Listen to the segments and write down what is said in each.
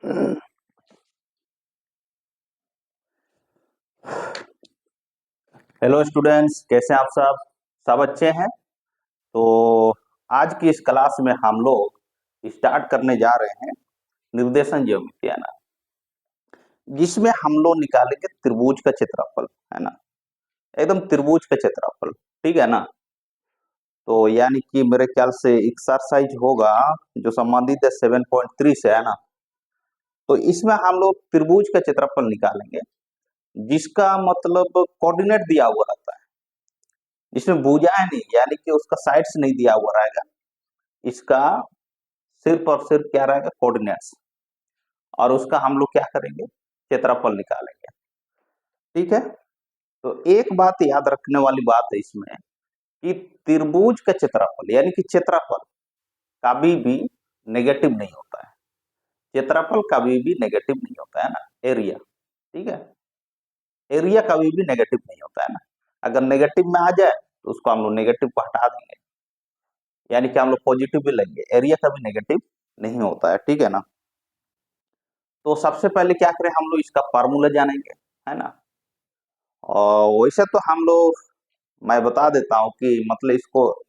Hello students, कैसे हैं आप सब? सब अच्छे हैं। तो आज की इस क्लास में हम लोग स्टार्ट करने जा रहे हैं निर्देशन ज्योमेट्री, है ना, जिसमें हम लोग निकालेंगे त्रिभुज का क्षेत्रफल, है ना, एकदम त्रिभुज का क्षेत्रफल। ठीक है ना। तो यानी कि मेरे ख्याल से एक्सरसाइज होगा जो संबंधित है 7.3 से, है ना। तो इसमें हम लोग त्रिभुज का क्षेत्रफल निकालेंगे जिसका मतलब कोऑर्डिनेट दिया हुआ रहता है। इसमें भुजाएं नहीं, यानी कि उसका साइड्स नहीं दिया हुआ रहेगा। इसका सिर्फ और सिर्फ क्या रहेगा, कोऑर्डिनेट्स। और उसका हम लोग क्या करेंगे, क्षेत्रफल निकालेंगे। ठीक है। तो एक बात याद रखने वाली बात है इसमें कि त्रिभुज का क्षेत्रफल यानी कि क्षेत्रफल कभी भी नेगेटिव नहीं होता है। क्षेत्रफल कभी भी नेगेटिव नहीं होता है ना, एरिया। ठीक है। एरिया कभी भी नेगेटिव नहीं होता है ना। अगर नेगेटिव में आ जाए तो उसको हम लोग नेगेटिव को हटा देंगे, यानी कि हम लोग पॉजिटिव भी लेंगे। एरिया कभी नेगेटिव नहीं होता है। ठीक है ना। तो सबसे पहले क्या करें, हम लोग इसका फार्मूला जानेंगे, है ना। और वैसे तो हम लोग, मैं बता देता हूँ कि मतलब इसको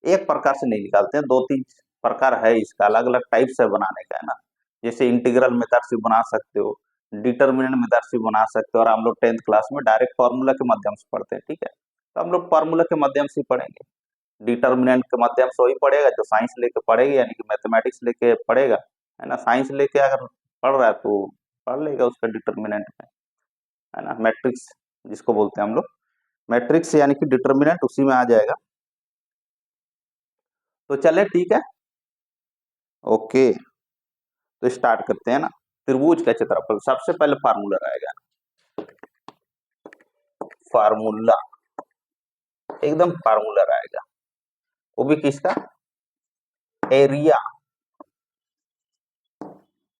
एक प्रकार से नहीं निकालते हैं, दो तीन प्रकार है इसका, अलग अलग टाइप से बनाने का, है ना। जैसे इंटीग्रल मेथड से बना सकते हो, डिटर्मिनेंट मेथड से बना सकते हो, और हम लोग 10th क्लास में डायरेक्ट फार्मूला के माध्यम से पढ़ते हैं। ठीक है। तो हम लोग फार्मूला के माध्यम से ही पढ़ेंगे। डिटर्मिनेंट के माध्यम से वही पढ़ेगा जो साइंस लेके पढ़ेगा, यानी कि मैथमेटिक्स लेके पढ़ेगा, है ना। साइंस लेके अगर पढ़ रहा है तो पढ़ लेगा उसका डिटर्मिनेंट में, है ना। मैट्रिक्स जिसको बोलते हैं हम लोग, मैट्रिक्स यानी कि डिटर्मिनेंट उसी में आ जाएगा। तो चले, ठीक है, ओके। तो स्टार्ट करते हैं ना। त्रिभुज का क्षेत्रफल सबसे पहले फार्मूला रहेगा, फार्मूला, एकदम फार्मूला रहेगा। वो भी किसका, एरिया,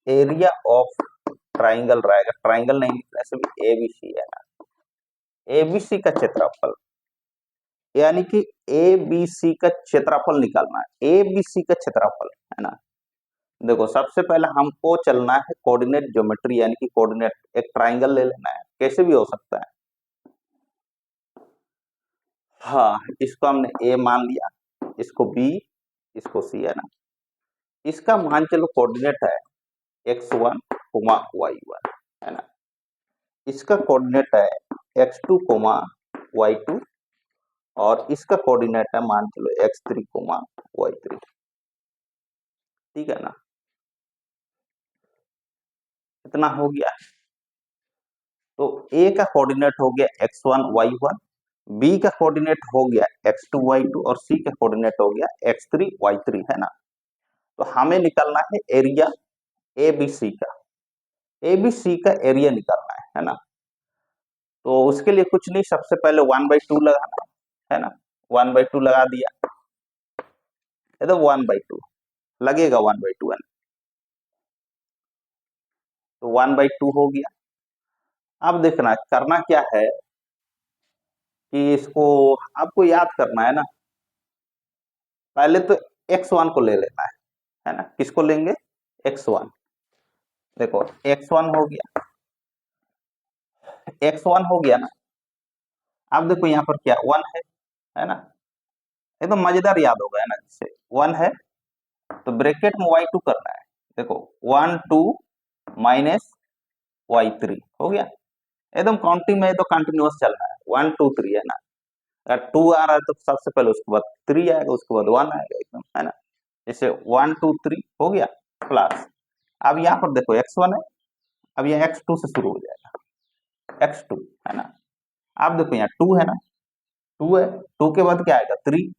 एरिया ऑफ ट्राइंगल रहेगा। ट्राइंगल नहीं लिखना, सिर्फ एबीसी है ना। एबीसी का क्षेत्रफल यानी कि एबीसी का क्षेत्रफल निकालना है। एबीसी का क्षेत्रफल, है ना। देखो सबसे पहले हमको चलना है कोऑर्डिनेट ज्योमेट्री, यानी कि कोऑर्डिनेट, एक ट्राइंगल ले लेना है, कैसे भी हो सकता है। हाँ, इसको हमने ए मान लिया, इसको बी, इसको सी, है ना। इसका मान चलो कोऑर्डिनेट है x1, y1, है ना। इसका कोऑर्डिनेट है x2, y2, और इसका कोऑर्डिनेट है मान चलो x3, y3। ठीक है ना। इतना हो गया। तो ए का कोऑर्डिनेट हो गया x1, y1, बी का कोऑर्डिनेट हो गया x2, y2, और सी का कोऑर्डिनेट हो गया x3, y3, है ना। तो हमें निकालना है एरिया एबीसी का, एबीसी का एरिया निकालना है ना। तो उसके लिए कुछ नहीं, सबसे पहले 1/2 लगाना है ना। 1/2 लगा दिया, ये तो 1/2 लगेगा, 1/2 है ना। तो 1/2 हो गया। अब देखना करना क्या है कि इसको आपको याद करना है ना। पहले तो x1 को ले लेना है ना। किसको लेंगे, x1। देखो x1 हो गया, x1 हो गया ना। अब देखो यहाँ पर क्या 1 है ना। एकदम मजेदार याद होगा, है ना। जैसे 1 है तो ब्रैकेट में y2 करना है। देखो 1 2 माइनस y3 हो गया। एकदम काउंटिंग में तो कंटिन्यूअस चलना है, 1 2 3, है ना। अगर 2 आ रहा है तो सबसे पहले उसके बाद 3 आएगा, उसके बाद 1 आएगा, एकदम, है ना। जैसे 1 2 3 हो गया प्लस। अब यहाँ पर देखो x1 है, अब यहाँ x2 से शुरू हो जाएगा, x2, है ना। अब देखो यहाँ 2 है ना, 2 है, 2 के बाद क्या आएगा 3,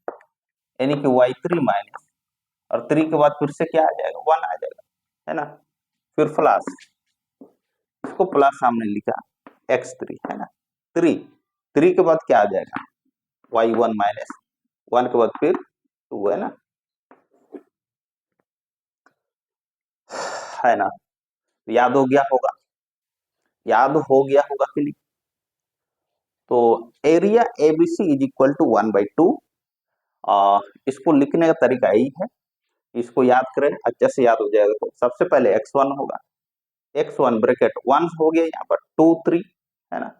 यानी कि y3 माइनस, और 3 के बाद फिर से क्या आ जाएगा 1 आ जाएगा, है ना। फिर प्लस, इसको प्लस सामने लिखा x3, है ना। 3, 3 के बाद क्या आ जाएगा y1 माइनस, 1 के बाद फिर 2, है ना, है ना। याद हो गया होगा, याद हो गया होगा कि नहीं। तो area ABC is equal to 1/2। इसको लिखने का तरीका यही है, इसको याद करें अच्छे से याद हो जाएगा। तो सबसे पहले x1 होगा, x1 ब्रैकेट 1 हो गया यहाँ पर 2 3 है ना,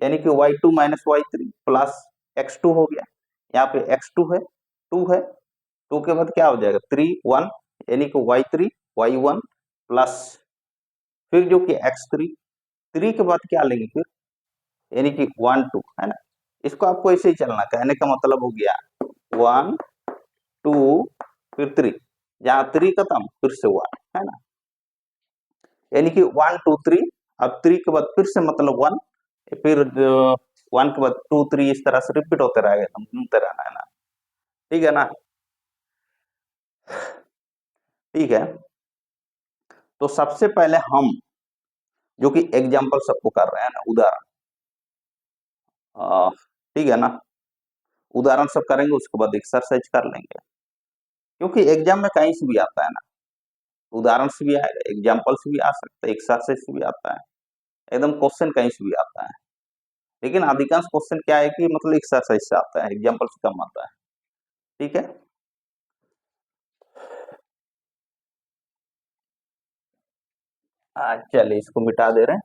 यानी कि y2 minus y3 plus x2 हो गया, यहाँ पे x2 है 2 है, 2 के बाद क्या हो जाएगा 3 1, यानी कि y3 y1 प्लस फिर जो कि x3, 3 के बाद क्या लेंगे फिर, यानी कि 1 2 है ना, इसको आपको ऐसे ही चलना, कहने का मतलब हो गया 1 2 फिर 3, जहां 3 खत्म फिर से 1 है ना, यानी कि 1 2 3, अब 3 के बाद फिर से मतलब 1, फिर 1 के बाद 2 3, इस तरह से रिपीट होते रहेगा, घूमते रहना है ना, ठीक है ना, ठीक है। तो सबसे पहले हम जो कि एग्जाम्पल सबको कर रहे हैं ना, उदाहरण, ठीक है ना, उदाहरण सब करेंगे, उसके बाद एक्सरसाइज कर लेंगे, क्योंकि एग्जाम में कहीं से भी आता है ना, उदाहरण से भी आएगा, एग्जाम्पल से भी आ सकता है, एक्सरसाइज से भी आता है, एकदम क्वेश्चन कहीं से भी आता है, लेकिन अधिकांश क्वेश्चन क्या है कि मतलब एक्सरसाइज से आता है, एग्जाम्पल से कम आता है, ठीक है। चलिए इसको मिटा दे रहे हैं,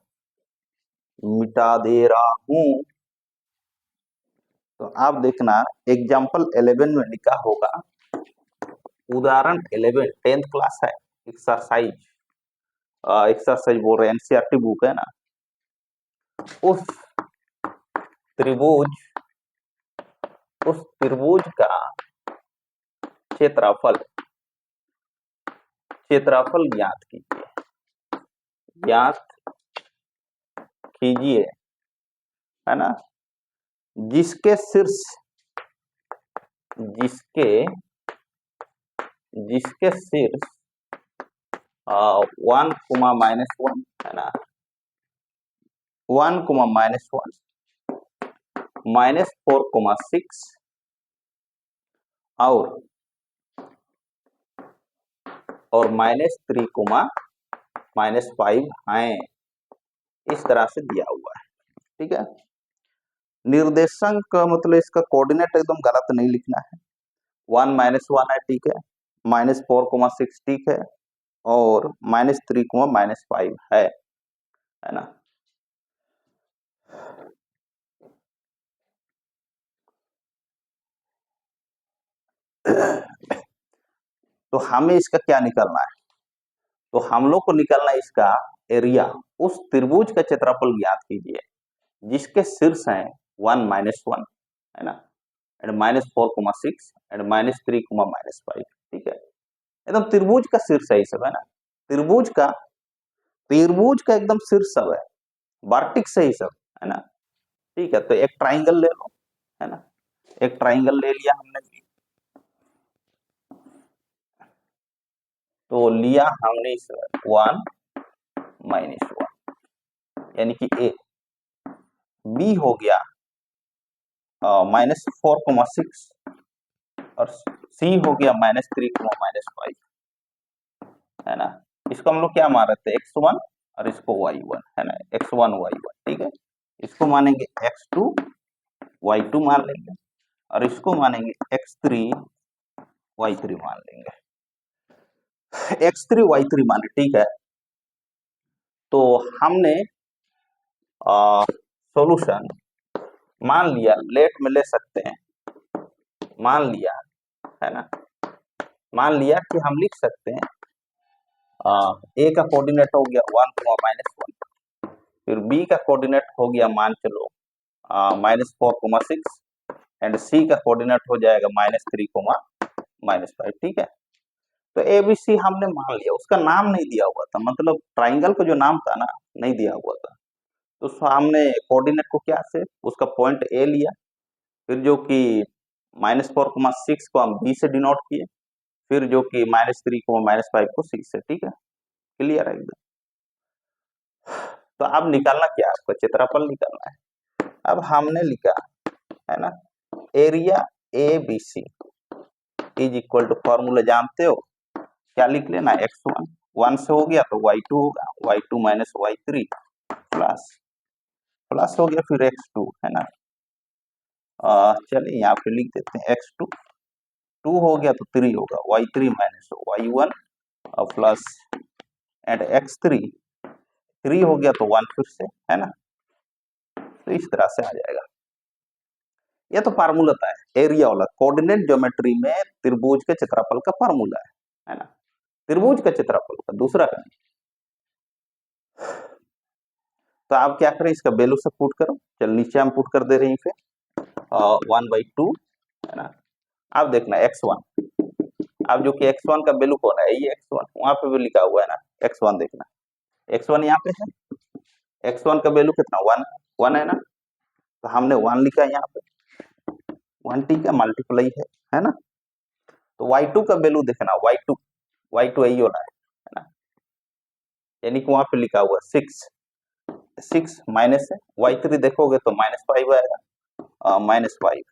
मिटा दे रहा हूं, तो आप देखना एग्जाम्पल 11 में लिखा होगा, उदाहरण 11, 10th क्लास है, एक्सरसाइज, एक्सरसाइज बोल रहे हैं, एनसीईआरटी बुक है ना, उस त्रिभुज उस त्रिभुज का क्षेत्रफल क्षेत्रफल ज्ञात कीजिए, ज्ञात कीजिए, है ना, जिसके शीर्ष जिसके जिसके शीर्ष 1 कोमा -1 है ना, 1 कोमा -1 -4,6 और -3, -5 है, इस तरह से दिया हुआ है, ठीक है। निर्देशांक मतलब इसका कोऑर्डिनेट एकदम गलत नहीं लिखना है, 1 -1 है, ठीक है, -4,6 ठीक है, और -3, -5 है ना। तो हमें इसका क्या निकालना है, तो हम लोग को निकालना है इसका एरिया, उस त्रिभुज का क्षेत्रफल ज्ञात कीजिए जिसके शीर्ष है 1 -1 है ना, एंड -4,6 एंड -3, -5, ठीक है, एकदम त्रिभुज का शीर्ष है, सब है ना, त्रिभुज का एकदम शीर्ष सब है, वर्टिक्स है सब, है ना, ठीक है। तो एक ट्राइंगल ले लो, है ना, एक ट्राइंगल ले लिया हमने, तो लिया हमने इस 1 -1, यानी कि ए, बी हो गया -4,6 और सी हो गया -3, -5, है ना, इसको हम लोग क्या मान रहे थे x1 और इसको y1 है ना, x1 y1, ठीक है, इसको मानेंगे x2 y2 मान लेंगे, और इसको मानेंगे x3 y3 मान लेंगे, x3 y3 माने, ठीक है। तो हमने सॉल्यूशन मान लिया, लेट में ले सकते हैं, मान लिया, है ना, मान लिया कि हम लिख सकते हैं ए का कोऑर्डिनेट हो गया 1, -1, फिर बी का कोऑर्डिनेट हो गया मान चलो -4,6 एंड सी का कोऑर्डिनेट हो जाएगा -3, -5, ठीक है। तो ए बी सी हमने मान लिया, उसका नाम नहीं दिया हुआ था, मतलब ट्राइंगल का जो नाम था ना, नहीं दिया हुआ था, तो हमने कोऑर्डिनेट को क्या से उसका पॉइंट ए लिया, फिर जो कि -4,6 को हम बी से डिनोट किए, फिर जो कि -3, -5 को सी से, ठीक है, क्लियर है एकदम। तो अब निकालना क्या है, आपका क्षेत्रफल निकालना है, अब हमने लिखा, है ना, area A B C is equal to, formula जानते हो, क्या लिख लेना, x1 1 से हो गया तो y2 होगा, y2 -y3 प्लस प्लस हो गया फिर x2, है ना, चलिए यहाँ पे लिख देते हैं x2, 2 हो गया तो 3 होगा, y3 -y1 और प्लस एंड x3 3 हो गया तो 1 फिर से, है ना। तो इस तरह से आ जाएगा। ये तो फार्मूला था एरिया वाला, कोऑर्डिनेट ज्योमेट्री में त्रिभुज के क्षेत्रफल का फार्मूला है ना। त्रिभुज का क्षेत्रफल का, दूसरा का नहीं। तो आप क्या करें, इसका वैल्यू से पुट करो। चल नीचे हम पुट कर दे रहे हैं फिर 1/2, है ना। अब देखना x1, अब जो कि x1 का वैल्यू कौन है, ये x1 वहां पे भी लिखा हुआ है ना, x1 देखना, x1 यहाँ पे है, x1 का वैल्यू कितना 1 है ना, तो हमने 1 लिखा है यहाँ पे, 1 ठीक है, मल्टीप्लाई है ना। तो y2 का वैल्यू देखना, y2 यही होना है ना, यानी कि वहां पे लिखा हुआ 6 माइनस है, y3 देखोगे तो -5 आएगा, -5।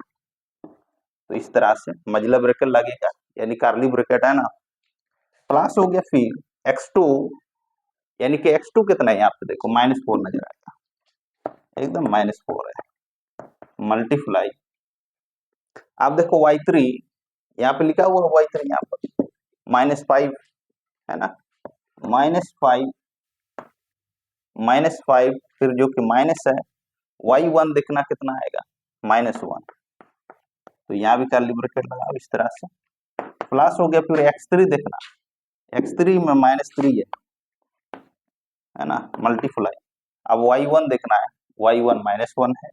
तो इस तरह से मजला ब्रैकेट लगेगा, यानी कर्ली ब्रैकेट है ना, प्लस हो गया फिर x2, यानी कि x2 कितना है यहाँ पे देखो -4 नजर आएगा, एकदम -4 है, मल्टीप्लाई। आप देखो y3 यहाँ पे लिखा हुआ है, y3 यहाँ पर -5 है ना, -5 फिर जो कि माइनस है, y1 देखना कितना आएगा -1, तो यहाँ भी कर्ली ब्रैकेट लगाओ इस तरह से, प्लस हो गया फिर x3 देखना, x3 में -3 है ना, मल्टीप्लाई। अब y1 देखना है, y1 -1 है,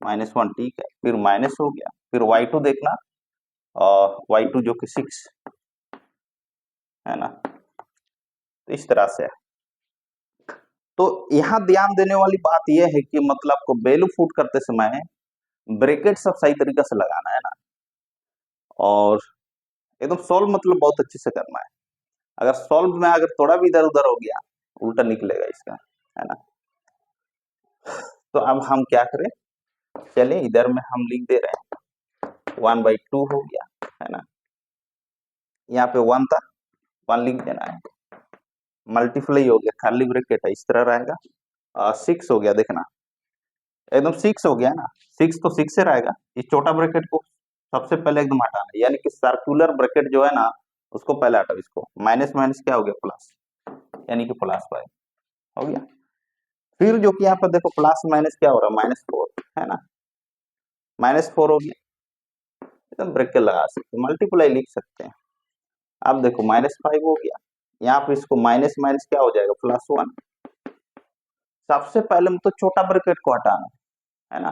-1 ठीक है, फिर माइनस हो गया, फिर y2 देखना, y2 जो कि 6 है ना, तो इस तरह से है। तो यहाँ ध्यान देने वाली बात यह है कि मतलब को वैल्यू पुट करते समय ब्रैकेट सब सही तरीके से लगाना है ना, और एकदम सॉल्व मतलब बहुत अच्छे से करना है। अगर सॉल्व में अगर थोड़ा भी इधर उधर हो गया, उल्टा निकलेगा इसका, है ना। तो अब हम क्या करें, चलिए इधर में हम लिख दे रहे हैं 1/2 हो गया, है ना, यहाँ पे 1 था, 1 लिख देना है, मल्टीप्लाई हो गया, खाली ब्रैकेट है इस तरह रहेगा, 6 हो गया देखना, एकदम 6 हो गया ना, 6 तो 6 से रहेगा, इस छोटा ब्रैकेट को सबसे पहले एकदम हटाना है, यानी कि सर्कुलर ब्रैकेट जो है ना उसको पहले हटाओ, इसको माइनस माइनस क्या हो गया प्लस, यानी कि +5 हो गया। फिर जो कि यहाँ पर देखो प्लस माइनस क्या हो रहा है, -4 है ना, -4 हो गया, एकदम ब्रैकेट लगा सकते, मल्टीप्लाई लिख सकते हैं। अब देखो -5 हो गया, यहाँ पे इसको माइनस माइनस क्या हो जाएगा +1। सबसे पहले में तो छोटा ब्रैकेट को हटाना है ना,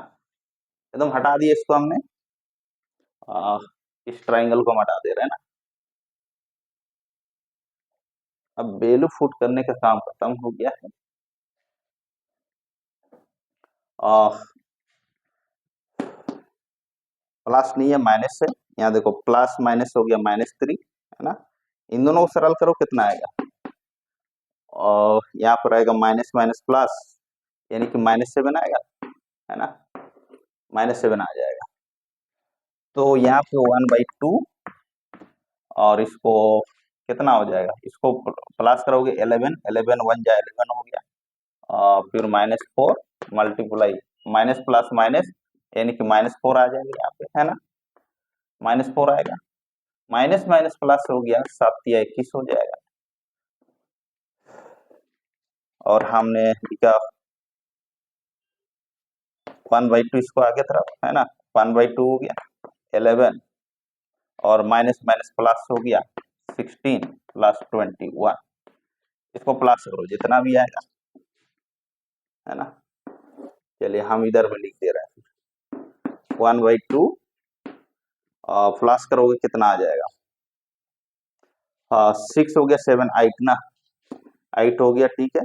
एकदम हटा दिया इसको हमने, इस ट्राइंगल को हम हटा दे रहे हैं ना। अब वैल्यू पुट करने का काम खत्म हो गया है, प्लस नहीं है माइनस है, यहाँ देखो प्लस माइनस हो गया -3 है ना, इन दोनों को सरल करो कितना आएगा, और यहाँ पर आएगा माइनस माइनस प्लस, यानी कि -7 आएगा, है ना, -7 आ जाएगा। तो यहाँ पे 1/2, और इसको कितना हो जाएगा, इसको प्लस करोगे 11, 11 1 जा 11 हो गया, फिर -4 मल्टीप्लाई माइनस प्लस माइनस, यानी कि -4 आ जाएगा यहाँ पे, है ना, -4 आएगा, माइनस माइनस प्लस हो गया, 7 या 21 हो जाएगा, और हमने लिखा 1/2 इसको आगे तरफ, है ना, 1/2 हो गया 11, और माइनस माइनस प्लस हो गया 16 + 21, इसको प्लस करो जितना भी आएगा, है ना। चलिए हम इधर में लिख दे रहे हैं 1/2, प्लस करोगे कितना आ जाएगा, 6 हो गया 7 8 ना, 8 हो गया ठीक है,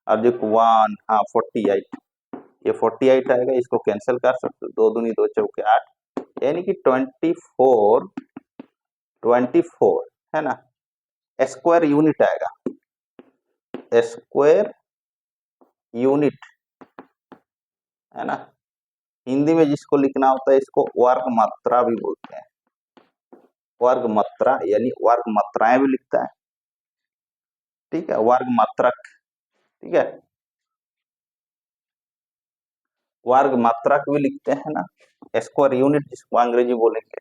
अब देखो 1 हाँ 48, ये 48 आएगा, इसको कैंसिल कर सकते हो, 2 दूनी 2 चौके 8, यानी कि 24 है ना, स्क्वायर यूनिट आएगा, स्क्वायर यूनिट है ना। हिंदी में जिसको लिखना होता है इसको वर्ग मात्रा भी बोलते हैं, वर्ग मात्रा यानी वर्ग मात्राएं भी लिखता है, ठीक है, वर्ग मात्रक, ठीक है, वर्ग मात्रक भी लिखते हैं ना, स्क्वायर यूनिट जिसको अंग्रेजी बोलेंगे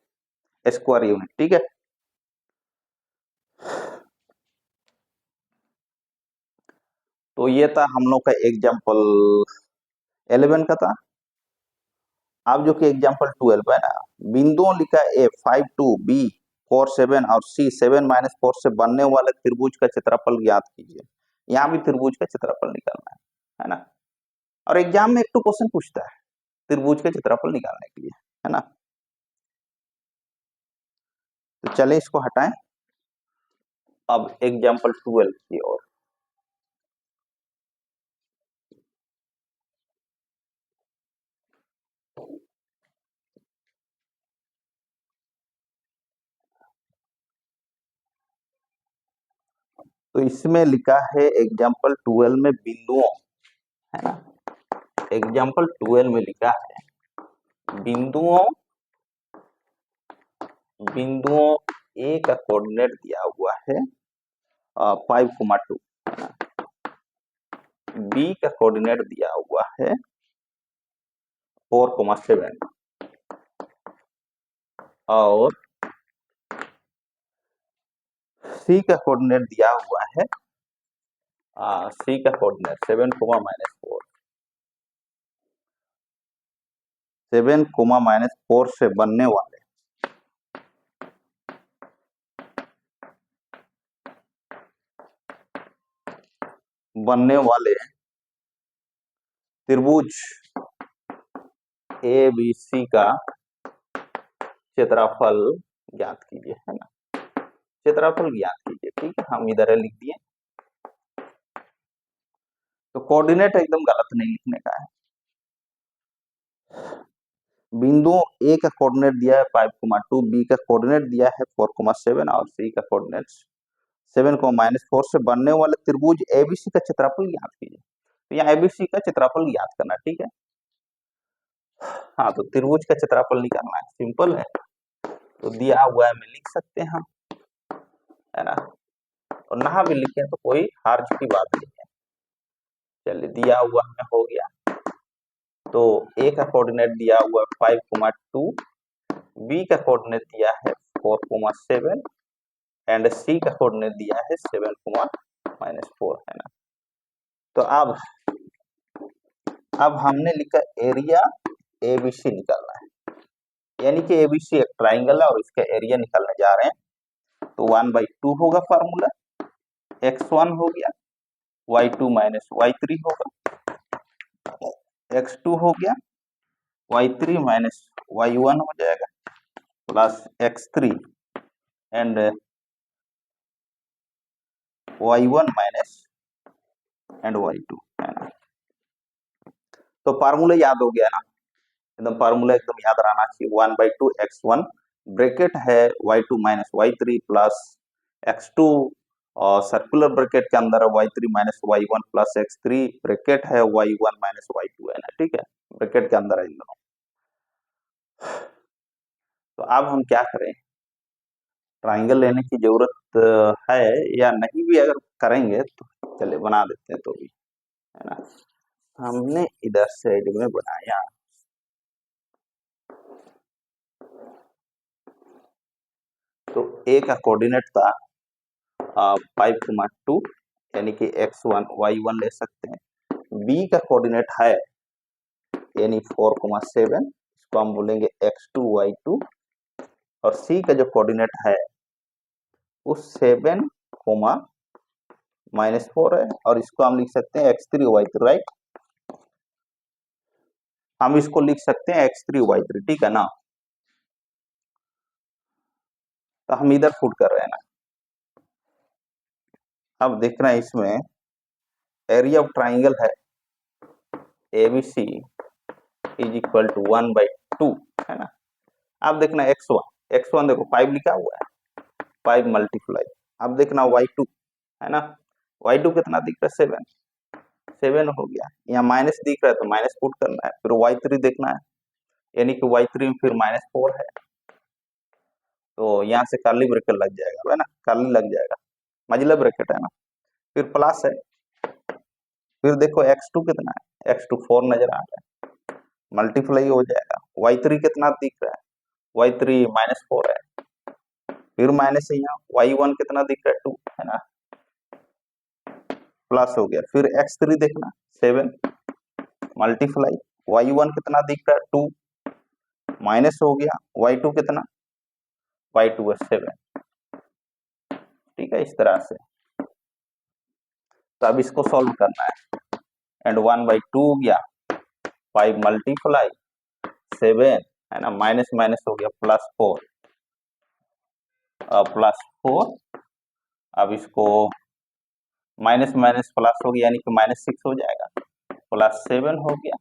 स्क्वायर यूनिट, ठीक है। तो ये था हम लोग का एग्जाम्पल 11 का था। अब जो कि एग्जाम्पल 12 है ना, बिंदुओं लिखा ए 5 2 बी 4 7 और सी 7 - 4 से बनने वाले त्रिभुज का क्षेत्रफल ज्ञात कीजिए। यहाँ भी त्रिभुज का क्षेत्रफल निकालना है ना। और एग्जाम में एक तो क्वेश्चन पूछता है त्रिभुज का क्षेत्रफल निकालने के लिए, है ना। तो चले इसको हटाएं, अब एग्जाम्पल 12 की ओर। तो इसमें लिखा है एग्जाम्पल 12 में बिंदुओं, है ना। एग्जाम्पल 12 में लिखा है बिंदुओं बिंदुओं ए का कोऑर्डिनेट दिया हुआ है 5,2, बी का कोऑर्डिनेट दिया हुआ है 4,7 और सी का कोऑर्डिनेट दिया हुआ है सी का कोऑर्डिनेट 7, -4 से बनने वाले त्रिभुज ए बी सी का क्षेत्रफल ज्ञात कीजिए, है ना। क्षेत्रफल ज्ञात कीजिए, ठीक है, हम इधर लिख दिए। तो कोऑर्डिनेट एकदम गलत नहीं लिखने का है। बिंदुओं ए का कोऑर्डिनेट दिया है 5,2, बी का कोऑर्डिनेट दिया है 4,7 और सी का कोऑर्डिनेट 7, -4 से बनने वाले त्रिभुज एबीसी का क्षेत्रफल ज्ञात कीजिए। तो यहाँ एबीसी का क्षेत्रफल ज्ञात करना, ठीक है। हाँ, तो त्रिभुज का क्षेत्रफल निकालना है, सिंपल है। तो दिया हुआ है, में लिख सकते हैं हम, है ना। और ना भी लिखे तो कोई हर्ज की बात नहीं है। चलिए, दिया हुआ हमें हो गया। तो ए का कोऑर्डिनेट दिया हुआ है 5,2, बी का कोऑर्डिनेट दिया है 4,7 एंड सी का कोऑर्डिनेट दिया है 7, -4, है ना। तो अब हमने लिखा एरिया एबीसी निकालना है, यानी कि एबीसी एक ट्राइंगल है और इसका एरिया निकालने जा रहे हैं। तो 1/2 होगा फार्मूला, x1 हो गया, y2 - y3 होगा, x2 हो गया, y3 - y1 हो जाएगा, plus x3 and y1 and y2, है ना। तो फार्मूला याद हो गया ना, एकदम फार्मूला एकदम याद रहना चाहिए। 1/2 x1 ब्रैकेट है y2 - y3 प्लस x2 और सर्कुलर ब्रैकेट के अंदर है y3 - y1 plus x3 bracket है y1 - y2, है ना, ठीक है, ब्रैकेट के अंदर है इन दोनों। तो अब हम क्या करें, ट्राइंगल लेने की जरूरत है या नहीं भी अगर करेंगे तो चलिए बना देते हैं, तो भी, है ना। हमने इधर साइड में बनाया, तो ए का कोऑर्डिनेट था 5,2 यानी कि x1 y1 ले सकते हैं। बी का कोऑर्डिनेट है यानी 4,7, इसको हम बोलेंगे x2 y2, और सी का जो कोऑर्डिनेट है वो 7, -4 है, और इसको हम लिख सकते हैं x3 y3, राइट। हम इसको लिख सकते हैं x3 y3, ठीक है ना। तो हम इधर पुट कर रहे हैं ना। अब देखना है इसमें एरिया ऑफ ट्राइंगल है एबीसी इज इक्वल टू 1/2, है ना। अब देखना x1 देखो 5 लिखा हुआ है, 5 मल्टीप्लाई। अब देखना y2, है ना, y2 कितना दिख रहा है 7 हो गया। यहाँ माइनस दिख रहा है तो माइनस पुट करना है, फिर y3 देखना है, यानी कि y3 में फिर -4 है, तो यहाँ से कर्ली ब्रैकेट लग जाएगा, है ना, कर्ली लग जाएगा, मझला ब्रैकेट है ना, फिर प्लस है, फिर देखो x2 कितना है, x2 4 नजर आ रहा है, मल्टीप्लाई हो जाएगा। y3 कितना दिख रहा है, y3 -4 है, फिर माइनस है, यहाँ y1 कितना दिख रहा है 2, है ना। प्लस हो गया, फिर x3 देखना 7 मल्टीप्लाई y1 कितना दिख रहा है 2 माइनस हो गया y2 कितना y2 है 7। ठीक है, इस तरह से। तो अब इसको सॉल्व करना है एंड 1/2 हो गया 5 मल्टीप्लाई 7 है ना, माइनस माइनस हो गया +4 +4। अब इसको माइनस माइनस प्लस हो गया यानी कि -6 हो जाएगा, +7 हो गया।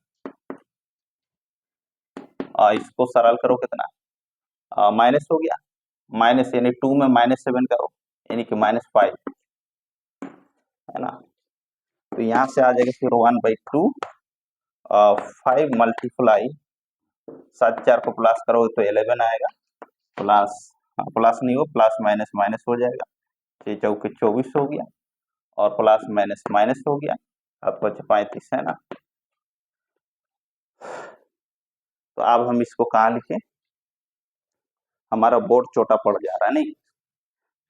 इसको सरल करो कितना माइनस हो गया, माइनस यानी 2 में -7 करो यानी कि -5 है ना। तो यहाँ से आ जाएगा फिर 1/2 5 मल्टीप्लाई 7 4 को प्लस करोगे तो 11 आएगा, प्लस प्लस नहीं हो प्लस माइनस माइनस हो जाएगा, 6 चौके 24 हो गया और प्लस माइनस माइनस हो गया, अब बचे 35 है ना। तो अब हम इसको कहाँ लिखें, हमारा बोर्ड छोटा पड़ जा रहा है, नहीं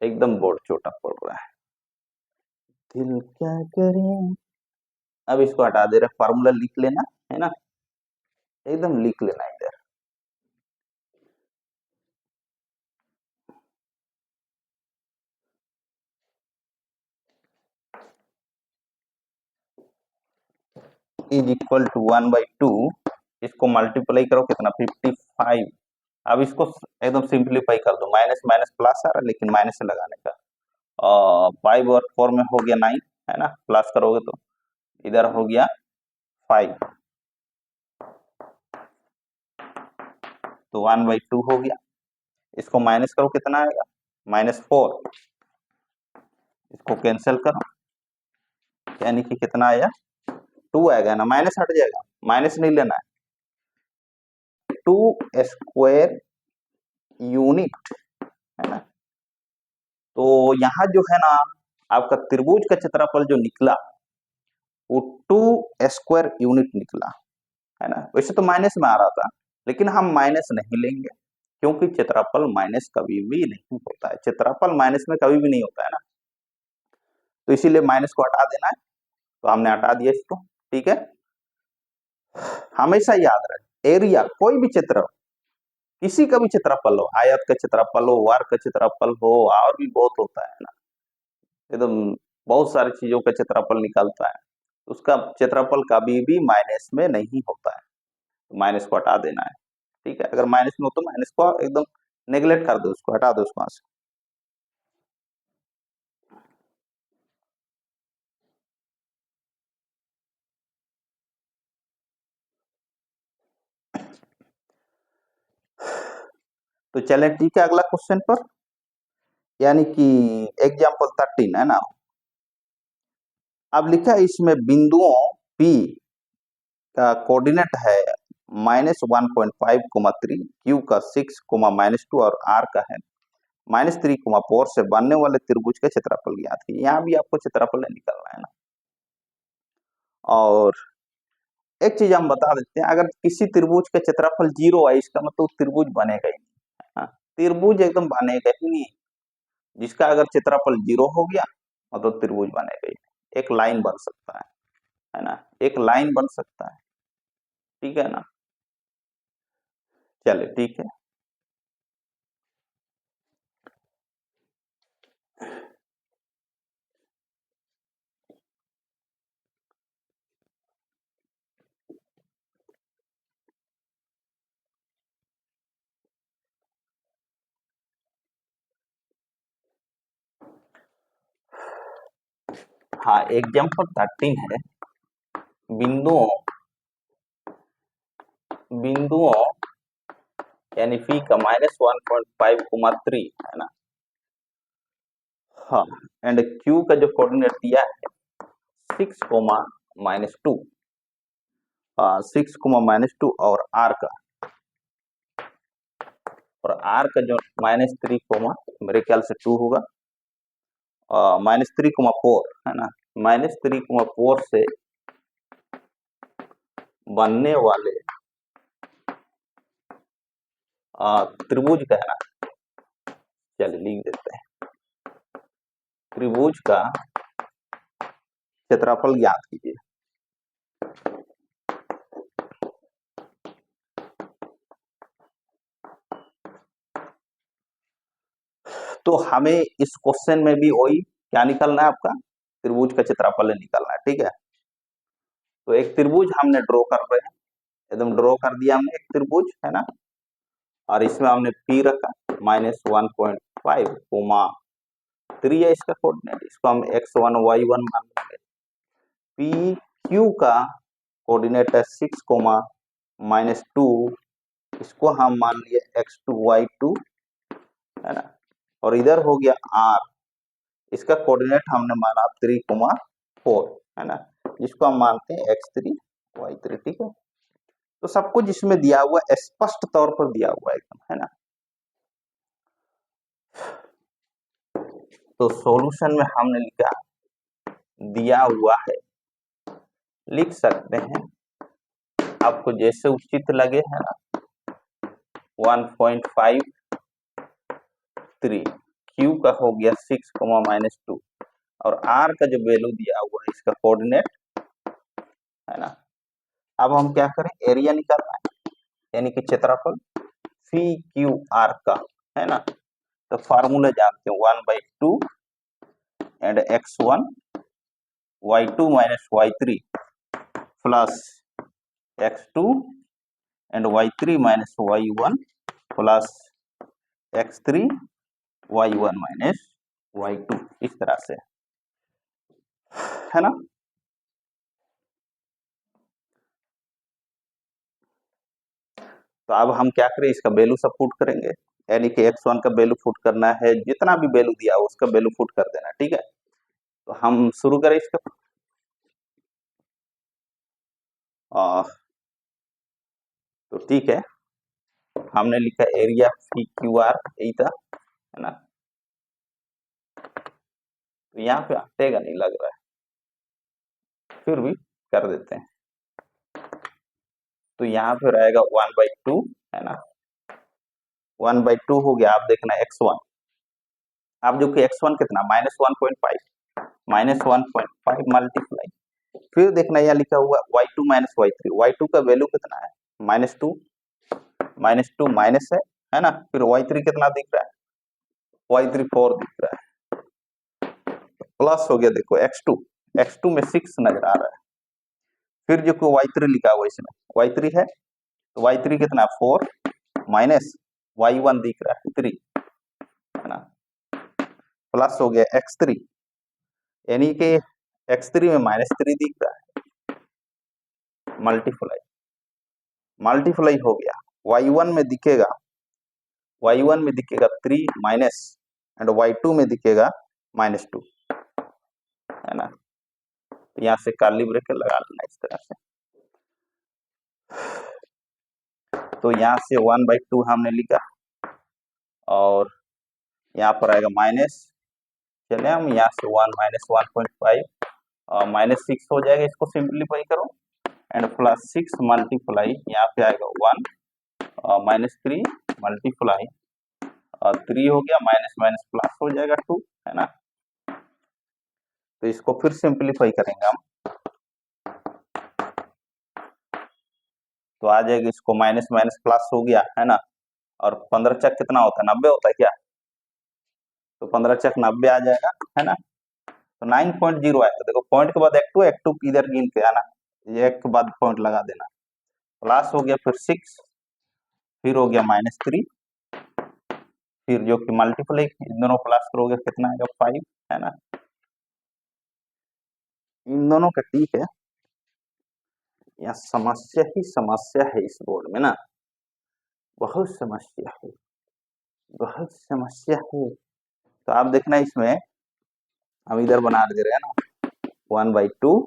एकदम बोर्ड छोटा पड़ रहा है, दिल क्या करें। अब इसको हटा दे रहे, फार्मूला लिख लेना है ना, एकदम लिख लेना इधर। इज इक्वल टू 1/2, इसको मल्टीप्लाई करो कितना 55। अब इसको एकदम सिंप्लीफाई कर दो, माइनस माइनस प्लस आ रहा है लेकिन माइनस से लगाने का, 5 और 4 में हो गया 9 है ना, प्लस करोगे तो इधर हो गया 5, तो 1/2 हो गया। इसको माइनस करो कितना आएगा -4, इसको कैंसिल करो यानी कि कितना आया 2 आएगा ना, माइनस हट जाएगा, माइनस नहीं लेना है, 2 स्क्वायर यूनिट है ना। तो यहाँ जो है ना आपका त्रिभुज का क्षेत्रफल जो निकला वो 2 स्क्वायर यूनिट निकला है ना। वैसे तो माइनस में आ रहा था लेकिन हम माइनस नहीं लेंगे क्योंकि क्षेत्रफल माइनस कभी भी नहीं होता है, क्षेत्रफल माइनस में कभी भी नहीं होता है ना, तो इसीलिए माइनस को हटा देना है, तो हमने हटा दिया इसको। ठीक है, हमेशा याद रहे एरिया कोई भी क्षेत्र किसी का भी क्षेत्रफल हो, आयत का क्षेत्रफल हो, वर्ग का क्षेत्रफल हो, और भी बहुत होता है ना, एकदम बहुत सारी चीजों का क्षेत्रफल निकलता है, उसका क्षेत्रफल कभी भी माइनस में नहीं होता है, तो माइनस को हटा देना है। ठीक है, अगर माइनस में हो तो माइनस को एकदम नेग्लेक्ट कर दो, उसको हटा दो उसको वहां से। तो चलें ठीक है, अगला क्वेश्चन पर, यानी कि एग्जाम्पल 13 है ना। अब लिखा है इसमें बिंदुओं P का कोऑर्डिनेट है -1.5, Q का 6, -2 और R का है -3, 4 से बनने वाले त्रिभुज का क्षेत्रफल ज्ञात है। यहाँ भी आपको क्षेत्रफल निकालना है ना। और एक चीज हम बता देते हैं, अगर किसी त्रिभुज का क्षेत्रफल 0 है इसका मतलब त्रिभुज बनेगा ही नहीं, है ना? त्रिभुज एकदम बनेगा ही नहीं, जिसका अगर क्षेत्रफल 0 हो गया मतलब त्रिभुज बनेगा ही नहीं। एक लाइन बन सकता है ना, एक लाइन बन सकता है। ठीक है ना, चले ठीक है। हाँ, एग्जाम्पल 13 है, बिंदुओं बिंदुओं यानी P का -1.5, 3 है ना। हाँ, एंड Q का जो कोऑर्डिनेट दिया है 6, -2, 6, -2 और R का, और R का जो -3, मेरे ख्याल से 2 होगा, -3, 4 है ना, -3, 4 से बनने वाले त्रिभुज का है ना, चलिए लिख देते हैं, त्रिभुज का क्षेत्रफल ज्ञात कीजिए। तो हमें इस क्वेश्चन में भी वही क्या निकलना है, आपका त्रिभुज का क्षेत्रफल निकलना है, ठीक है। तो एक त्रिभुज हमने ड्रॉ कर रहे हैं, एकदम ड्रॉ कर दिया हमने एक त्रिभुज, है ना। और इसमें हमने पी रखा -1.5 कोमा 3 है इसका कोऑर्डिनेट, इसको हम x1 y1 मान लेंगे। पी क्यू का कोऑर्डिनेट है 6 कोमा -2, इसको हम मान लिए x2 y2, है ना। और इधर हो गया r, इसका कोऑर्डिनेट हमने माना 3 कोमा 4, है ना, जिसको हम मानते हैं x3 y3, ठीक है। तो सब कुछ इसमें दिया हुआ है, स्पष्ट तौर पर दिया हुआ है एकदम, है ना। तो सॉल्यूशन में हमने लिखा दिया हुआ है, लिख सकते हैं आपको जैसे उचित लगे, है ना। 1.53, क्यू का हो गया 6 -2, और आर का जो वैल्यू दिया हुआ है इसका कोऑर्डिनेट, है ना। अब हम क्या करें, एरिया निकालना है, यानी कि क्षेत्रफल फी क्यू आर का, है ना। तो फार्मूला जानते हैं 1/2 and x1 y2 y3 plus x2 and y3 y1 plus x3 y1 y2, इस तरह से, है ना। तो अब हम क्या करें, इसका वैल्यू सब पुट करेंगे, यानी कि x1 का वैल्यू पुट करना है, जितना भी वैल्यू दिया हो उसका वैल्यू पुट कर देना, ठीक है। तो हम शुरू करें इसका। तो ठीक है, हमने लिखा एरिया फी क्यू आर, यही था, है ना। तो यहाँ पे हटेगा नहीं लग रहा है, फिर भी कर देते हैं। तो यहाँ पे रहेगा 1/2, है ना। 1/2 हो गया, आप देखना x1, आप जो कि x1 कितना -1.5 मल्टीप्लाई, फिर देखना यहाँ लिखा हुआ y2 y3, y2 का वैल्यू कितना है -2, -2 माइनस है ना। फिर y3 कितना दिख रहा है, y3 4 दिख रहा है, प्लस हो गया, देखो x2 में 6 नजर आ रहा है। फिर जो को y3 लिखा हुआ इसमें y3 है, तो y3 कितना 4 माइनस y1 दिख रहा है 3, है ना, प्लस हो गया x3, यानी कि x3 में -3 दिख रहा है, मल्टीप्लाई हो गया, y1 में दिखेगा 3 माइनस एंड y2 में दिखेगा -2, है ना। तो यहाँ से कर्ली ब्रैकेट लगा लेना इस तरह से। तो यहाँ से 1/2 हमने लिखा, और यहाँ पर आएगा माइनस, चले हम यहाँ से 1 -1.5 -6 हो जाएगा, इसको सिंप्लीफाई करो, एंड प्लस 6 मल्टीप्लाई, यहाँ पे आएगा 1 -3 मल्टीप्लाई 3 हो गया, माइनस माइनस प्लस हो जाएगा 2, है ना। तो इसको फिर सिंप्लीफाई करेंगे हम, तो आ जाएगा, इसको माइनस माइनस प्लस हो गया, है ना। और 15 चक कितना होता है, 90 होता है क्या, तो 15 चक 90 आ जाएगा, है ना। तो 9.0 आएगा, देखो पॉइंट के बाद एक टू इधर गिन के आना, ये एक के बाद पॉइंट लगा देना, प्लस हो गया, फिर 6, फिर हो गया -3, फिर जो कि मल्टीप्लाई इन दोनों प्लस करोगे कितना आएगा 5, है ना। इन दोनों का ठीक है, यहाँ समस्या ही समस्या है इस बोर्ड में ना, बहुत समस्या है, बहुत समस्या है। तो आप देखना इसमें हम इधर बना दे रहे हैं ना 1/2,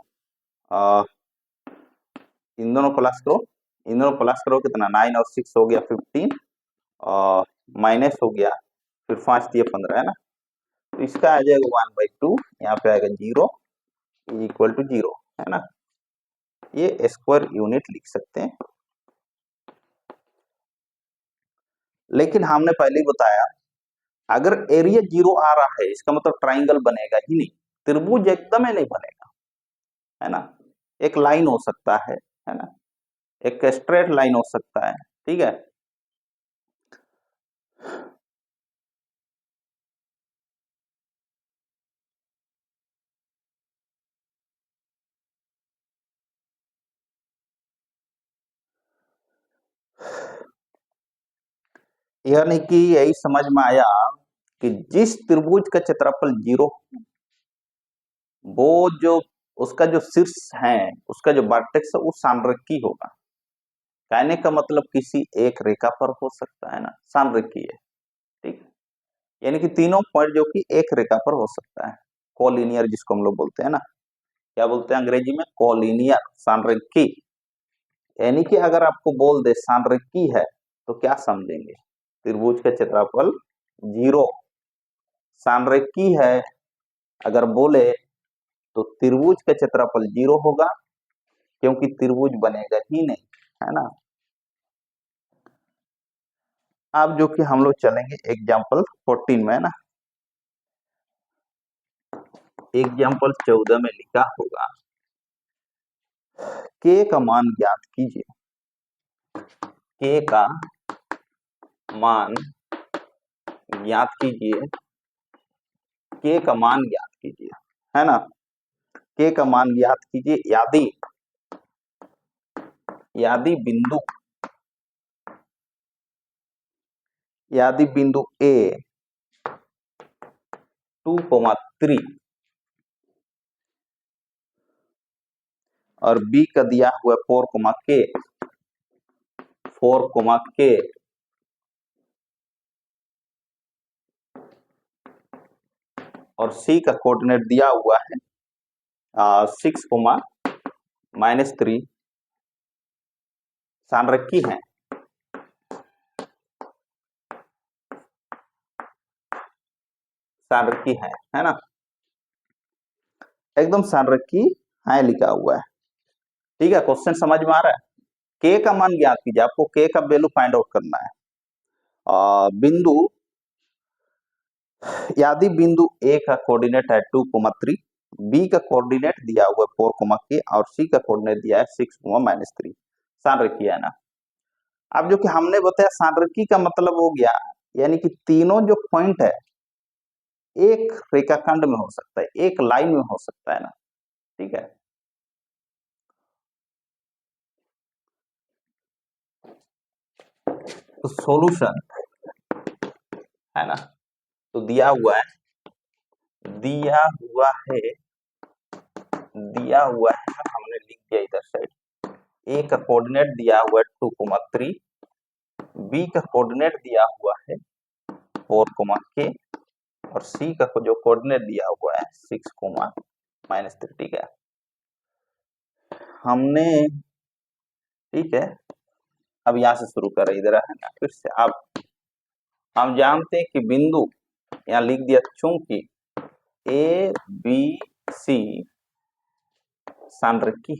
इन दोनों प्लस करो, इन दोनों प्लस करो कितना 9 और 6 हो गया 15, और माइनस हो गया, फिर 5 दिए 15, है ना। तो इसका आ जाएगा 1/2, यहाँ पे आएगा 0 इक्वल टू 0, है ना। ये स्क्वायर यूनिट लिख सकते हैं, लेकिन हमने पहले ही बताया अगर एरिया 0 आ रहा है इसका मतलब ट्राइंगल बनेगा ही नहीं, त्रिभुज एकदम ही नहीं बनेगा, है ना, एक लाइन हो सकता है ना, एक स्ट्रेट लाइन हो सकता है, ठीक है। यानी कि यही समझ में आया कि जिस त्रिभुज का क्षेत्रफल 0, वो जो उसका जो शीर्ष है, उसका जो वर्टेक्स है वो सांरेखी होगा। कहने का मतलब किसी एक रेखा पर हो सकता है ना, सांरेखी है, ठीक है। यानी कि तीनों पॉइंट जो कि एक रेखा पर हो सकता है, कोलिनियर जिसको हम लोग बोलते हैं ना, क्या बोलते हैं अंग्रेजी में, कोलिनियर, सांरेखी। यानी कि अगर आपको बोल दे सांरेखी है तो क्या समझेंगे, त्रिभुज का क्षेत्रफल 0 सांरेखी है, अगर बोले तो त्रिभुज का क्षेत्रफल 0 होगा, क्योंकि त्रिभुज बनेगा ही नहीं, है ना। अब जो कि हम लोग चलेंगे एग्जाम्पल 14 में, है ना। एग्जाम्पल 14 में लिखा होगा, के का मान ज्ञात कीजिए। के का मान ज्ञात कीजिए, के का मान ज्ञात कीजिए, है ना। के का मान ज्ञात कीजिए यदि यदि बिंदु यदि बिंदु ए 2,3 और बी का दिया हुआ 4, और सी का कोऑर्डिनेट दिया हुआ है 6, -3 सांरेखी है ना, एकदम सांरेखी है लिखा हुआ है, ठीक है। क्वेश्चन समझ में आ रहा है। के का मान ज्ञात कीजिए, आपको के का वैल्यू फाइंड आउट करना है। बिंदु यदि बिंदु ए का कोऑर्डिनेट है 2,3, बी का कोऑर्डिनेट दिया हुआ है 4, और सी का कोऑर्डिनेट दिया है 6, -3, सांरेखी है ना। अब जो कि हमने बताया सांरेखी का मतलब हो गया, यानी कि तीनों जो पॉइंट है एक रेखाखंड में हो सकता है, एक लाइन में हो सकता है ना, ठीक है। तो सॉल्यूशन है ना, तो दिया हुआ है हमने लिख दिया इधर साइड। ए का कोऑर्डिनेट दिया हुआ है 2,3, बी का कोऑर्डिनेट दिया हुआ है 4, और सी का जो कोऑर्डिनेट दिया हुआ है 6, -3, ठीक है। हमने, ठीक है, अब यहां से शुरू कर इधर है ना, फिर से। अब हम जानते हैं कि बिंदु यहाँ लिख दिया, चूंकि ए बी सी सांरेखी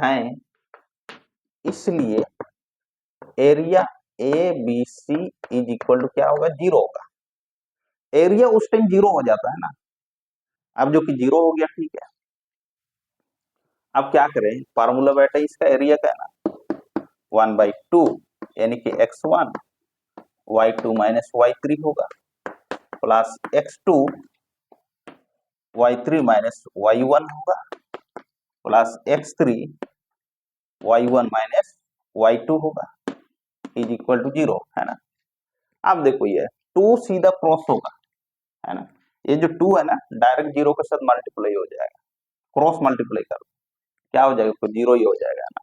है, इसलिए area A B C is equal to क्या होगा, 0 होगा। एरिया उस टाइम 0 हो जाता है ना, अब जो कि 0 हो गया, ठीक है। अब क्या करें, फार्मूला बैठा इसका एरिया का है ना, 1/2, यानी कि x1 y2 - y3 होगा, प्लस x2 y3 - y1 होगा, प्लस x3 y1 - y2 होगा, इज इक्वल टू 0, है ना। अब देखो ये 2 सीधा क्रॉस होगा, है ना। ये जो 2 है ना, डायरेक्ट 0 के साथ मल्टीप्लाई हो जाएगा, क्रॉस मल्टीप्लाई करो क्या हो जाएगा, 0 ही हो जाएगा ना।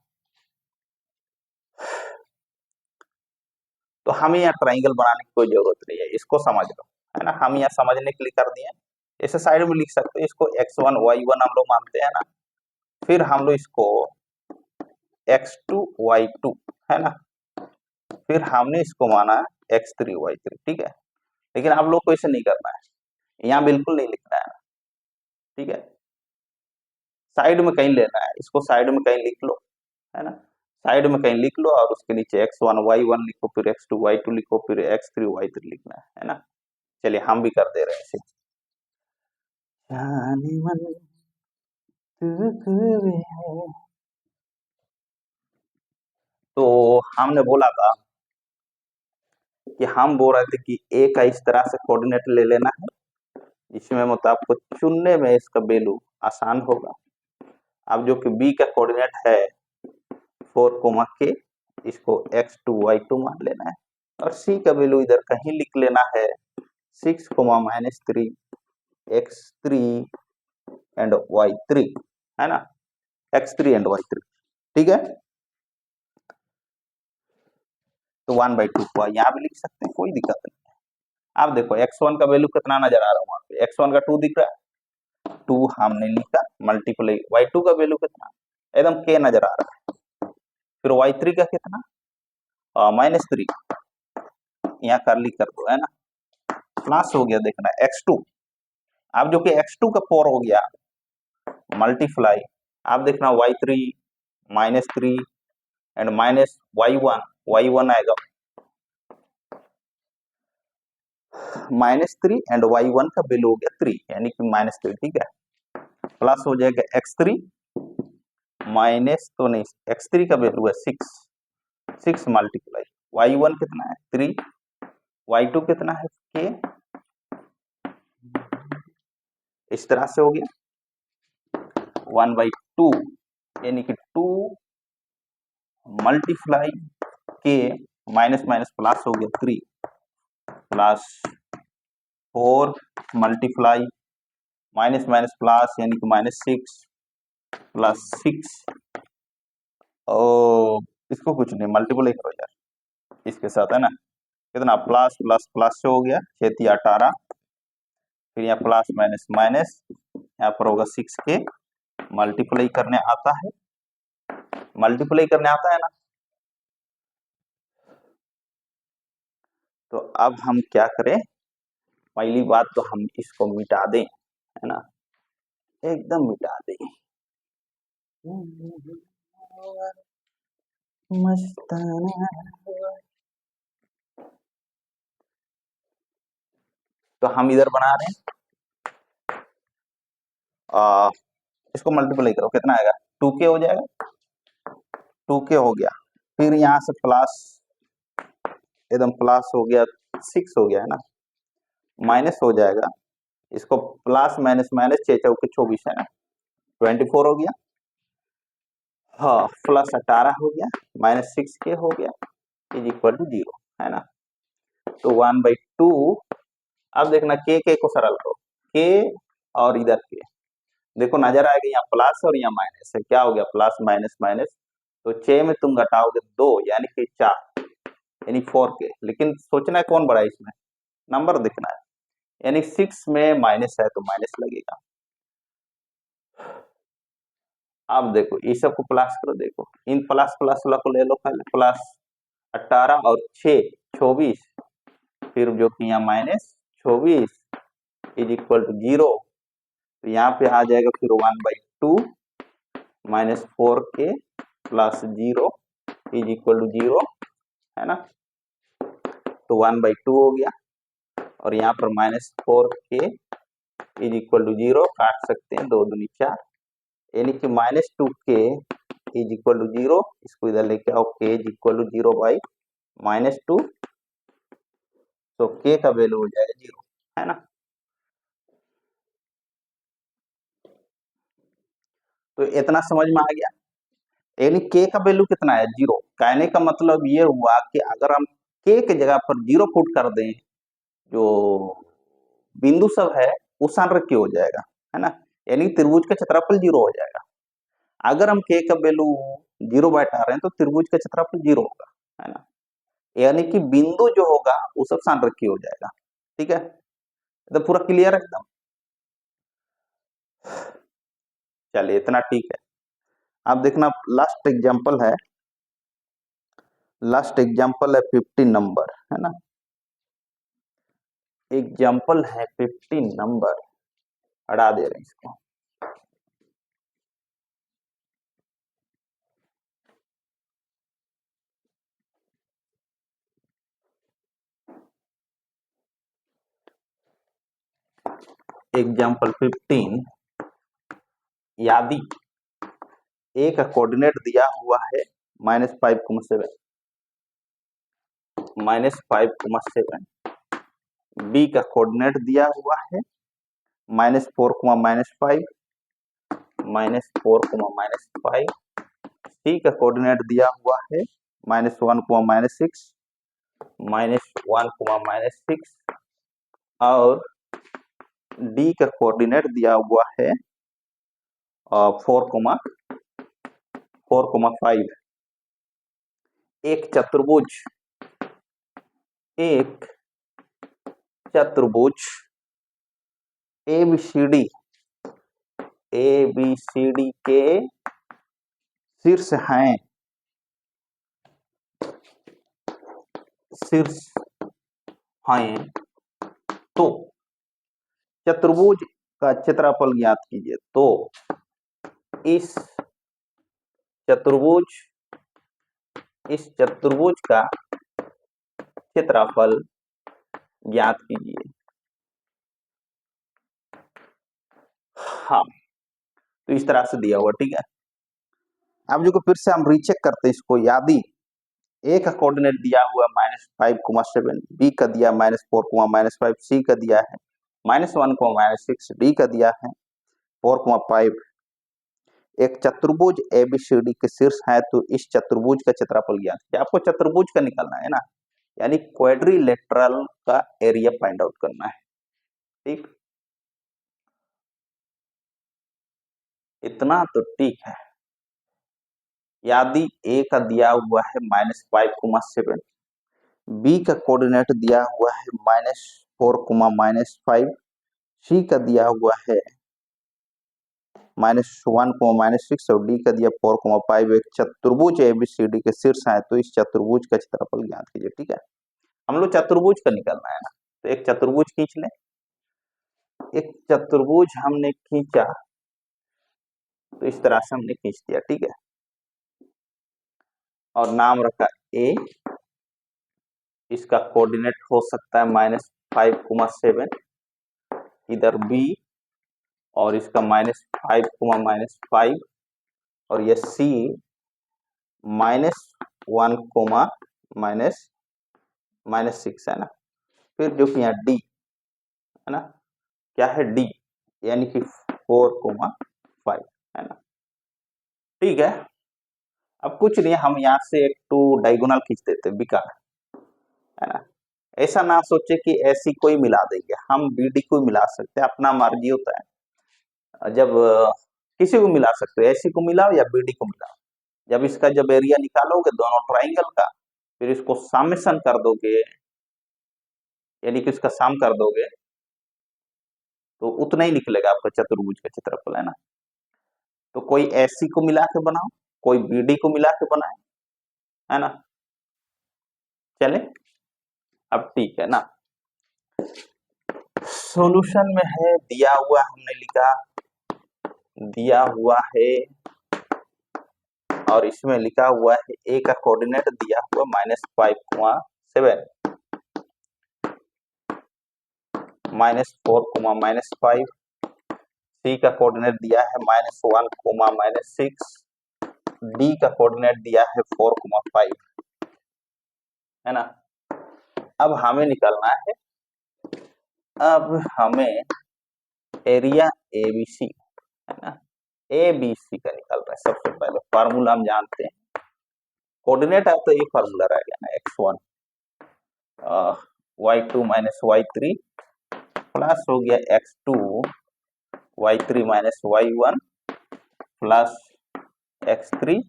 तो हमें यहाँ ट्राइंगल बनाने की कोई जरूरत नहीं है, इसको समझ लो, है ना। हम यहाँ समझने के लिए कर दिए, इसे साइड में लिख सकते हैं, इसको x1 y1 हम लोग मानते हैं ना, फिर हम लोग इसको x2 y2, है ना, फिर हमने इसको माना x3 y3, ठीक है। लेकिन आप लोग को इसे नहीं करना है, यहाँ बिल्कुल नहीं लिखना है, ठीक है। साइड में कहीं लेना है, इसको साइड में कहीं लिख लो, है ना, साइड में कहीं लिख लो, और उसके नीचे x1 y1 लिखो, फिर x2 y2 लिखो, फिर x3 y3 लिखना है ना। चलिए हम भी कर दे रहे हैं इसे। जाने मन तू कब है। तो हमने बोला था कि हम बोल रहे थे कि ए का इस तरह से कोऑर्डिनेट ले लेना है, इसमें मतलब आपको चुनने में इसका वैल्यू आसान होगा। अब जो कि बी का कोऑर्डिनेट है 4, इसको x2 y2 मान लेना है, और सी का वैल्यू इधर कहीं लिख लेना है 6, -3 x3 एंड y3, है ना, x3 एंड y3, ठीक है। तो 1/2 को यहाँ भी लिख सकते हैं, कोई दिक्कत नहीं है। आप देखो x1 का वैल्यू कितना नजर आ रहा है, वहां पे x1 का 2 दिख रहा है, 2 हमने लिखा, मल्टीप्लाई y2 का वैल्यू कितना, एकदम k नजर आ रहा है, फिर y3 का कितना -3, यहाँ करली कर दो, है ना, प्लस हो गया, देखना x2, अब जो कि x2 का 4 हो गया, मल्टीप्लाई, आप देखना y3 -3 एंड माइनस y1 आएगा -3 एंड y1 का वैल्यू हो गया 3, यानी कि -3, ठीक है, प्लस हो जाएगा x3 माइनस, तो नहीं, x3 का वैल्यू है 6 मल्टीप्लाई y1 कितना है 3, y2 कितना है k, इस तरह से हो गया 1/2, यानी कि 2 multiply k minus minus plus हो गया 3 plus 4 multiply minus minus plus, यानी कि -6 प्लस 6, और इसको कुछ नहीं, मल्टीप्लाई करो यार इसके साथ, है ना, कितना प्लस प्लस प्लस से हो गया 6×18, फिर यहाँ प्लस माइनस माइनस, यहाँ पर होगा 6 के, मल्टीप्लाई करने आता है, मल्टीप्लाई करने आता है ना। तो अब हम क्या करें, पहली बात तो हम इसको मिटा दें, है ना, एकदम मिटा दें, मस्ताना। तो हम इधर बना रहे हैं, इसको मल्टीप्लाई करो, कितना आएगा 2k हो जाएगा, 2k हो गया, फिर यहाँ से प्लस, एकदम प्लस हो गया 6 हो गया, है ना, माइनस हो जाएगा, इसको प्लस माइनस माइनस 6×4 = 24, है ना, 24 हो गया, हाँ, प्लस 18 हो गया, -6k हो गया, इज इक्वल टू 0, है ना। तो 1/2, अब देखना के को सरल करो, के और इधर के, देखो नजर आएगा यहाँ प्लस और यहाँ माइनस है, क्या हो गया प्लस माइनस माइनस, तो 6 में तुम घटाओगे 2, यानी कि 4, यानी 4k, लेकिन सोचना है कौन बड़ा है इसमें, नंबर दिखना है, यानी 6 में माइनस है तो माइनस लगेगा। अब देखो ये सब को प्लस करो, देखो इन प्लस प्लस वाला को ले लो पहले, प्लस 18 और 6 24, फिर जो कि यहाँ -24 इज इक्वल टू 0, तो यहाँ पे आ जाएगा फिर 1/2 -4k plus 0 is equal to 0, है ना, तो 1/2 हो गया, और यहाँ पर -4k इज इक्वल टू 0, काट सकते हैं, 2 दूनी 4, यानी कि -2k इज इक्वल टू 0, इसको इधर लेके आओ, k इज इक्वल टू 0/-2, तो k का वैल्यू हो जाएगा 0, है ना। तो इतना समझ में आ गया, यानी k का वैल्यू कितना है 0, कहने का मतलब ये हुआ कि अगर हम k की जगह पर 0 पुट कर दें, जो बिंदु सब है वो संरेखीय हो जाएगा, है ना, यानी त्रिभुज का क्षेत्रफल 0 हो जाएगा। अगर हम k का वैल्यू 0 बैठा रहे हैं तो त्रिभुज का क्षेत्रफल 0 होगा, है ना, यानी कि बिंदु जो होगा वो सब संरेखीय हो जाएगा, ठीक है, तो पूरा क्लियर है एकदम। चलिए इतना ठीक है, अब देखना लास्ट एग्जांपल है, लास्ट एग्जांपल है 15 नंबर, है ना, एग्जांपल है 15 नंबर, हटा दे रहे हैं इसको। एग्जाम्पल 15, यदि ए का कोऑर्डिनेट दिया हुआ है -5,7, -5,7, बी का कोऑर्डिनेट दिया हुआ है -4, -5, -4, सी का कोऑर्डिनेट दिया हुआ है -1, -6, -1, -6, और डी का कोऑर्डिनेट दिया हुआ है 4, 5। एक चतुर्भुज एबीसीडी के शीर्ष हैं तो चतुर्भुज का क्षेत्रफल ज्ञात कीजिए। तो इस चतुर्भुज का क्षेत्रफल ज्ञात कीजिए। हाँ, तो इस तरह से दिया हुआ, ठीक है। अब जो फिर से हम रीचेक करते हैं इसको। यदि ए का कोऑर्डिनेट दिया हुआ -5,7, बी का दिया -4, -5, सी का दिया है -1, -6, डी का दिया है 4, 5। एक चतुर्भुज एबीसीडी के शीर्ष है तो इस चतुर्भुज का क्षेत्रफल ज्ञात कीजिए। आपको चतुर्भुज का निकालना है ना, यानी क्वाड्रिलेटरल का एरिया फाइंड आउट करना है, ठीक। इतना तो ठीक है। यदि ए का दिया हुआ है -5,7, बी का कोऑर्डिनेट दिया हुआ है -4, -5, सी का दिया हुआ है -1, -6, और डी का दिया 4, 5। एक चतुर्भुज एबीसीडी के शीर्ष है तो इस चतुर्भुज का क्षेत्रफल ज्ञात कीजिए, ठीक है। हम लोग चतुर्भुज का निकालना है ना, तो एक चतुर्भुज खींच लें। एक चतुर्भुज हमने खींचा तो इस तरह से हमने खींच दिया, ठीक है, और नाम रखा ए। इसका कोऑर्डिनेट हो सकता है -5, 7, इधर बी, और इसका -5, -5, और ये सी -1, -6 है ना। फिर जो कि यहाँ डी है ना, क्या है डी, यानी कि 4, 5 है ना, ठीक है। अब कुछ नहीं, हम यहाँ से एक 2 डायगोनल खींच देते, बेकार है ना। ऐसा ना सोचे कि ऐसी कोई मिला देंगे, हम बीडी को मिला सकते हैं, अपना मर्जी होता है। जब किसी को मिला सकते हो, ऐसी को मिलाओ या बीडी को मिलाओ। जब इसका जब एरिया निकालोगे दोनों ट्राइंगल का, फिर इसको समेशन कर दोगे, यानी कि इसका सम कर दोगे, तो उतना ही निकलेगा आपका चतुर्भुज का क्षेत्रफल, है ना। तो कोई ऐसी को मिला के बनाओ, कोई बीडी को मिला के बनाए, है ना। चले, अब ठीक है ना। सॉल्यूशन में है दिया हुआ, हमने लिखा दिया हुआ है, और इसमें लिखा हुआ है ए का कोऑर्डिनेट दिया हुआ -5, 7, -4, -5, सी का कोऑर्डिनेट दिया है -1, -6, डी का कोऑर्डिनेट दिया है 4, 5, है ना। अब हमें निकालना है, अब हमें एरिया एबीसी, है ना, एबीसी का निकाल रहा है। सबसे पहले फार्मूला हम जानते हैं, कोऑर्डिनेट है तो ये फार्मूला रहेगा ना, x1 y2 - y3 प्लस हो गया x2 y3 - y1 plus x3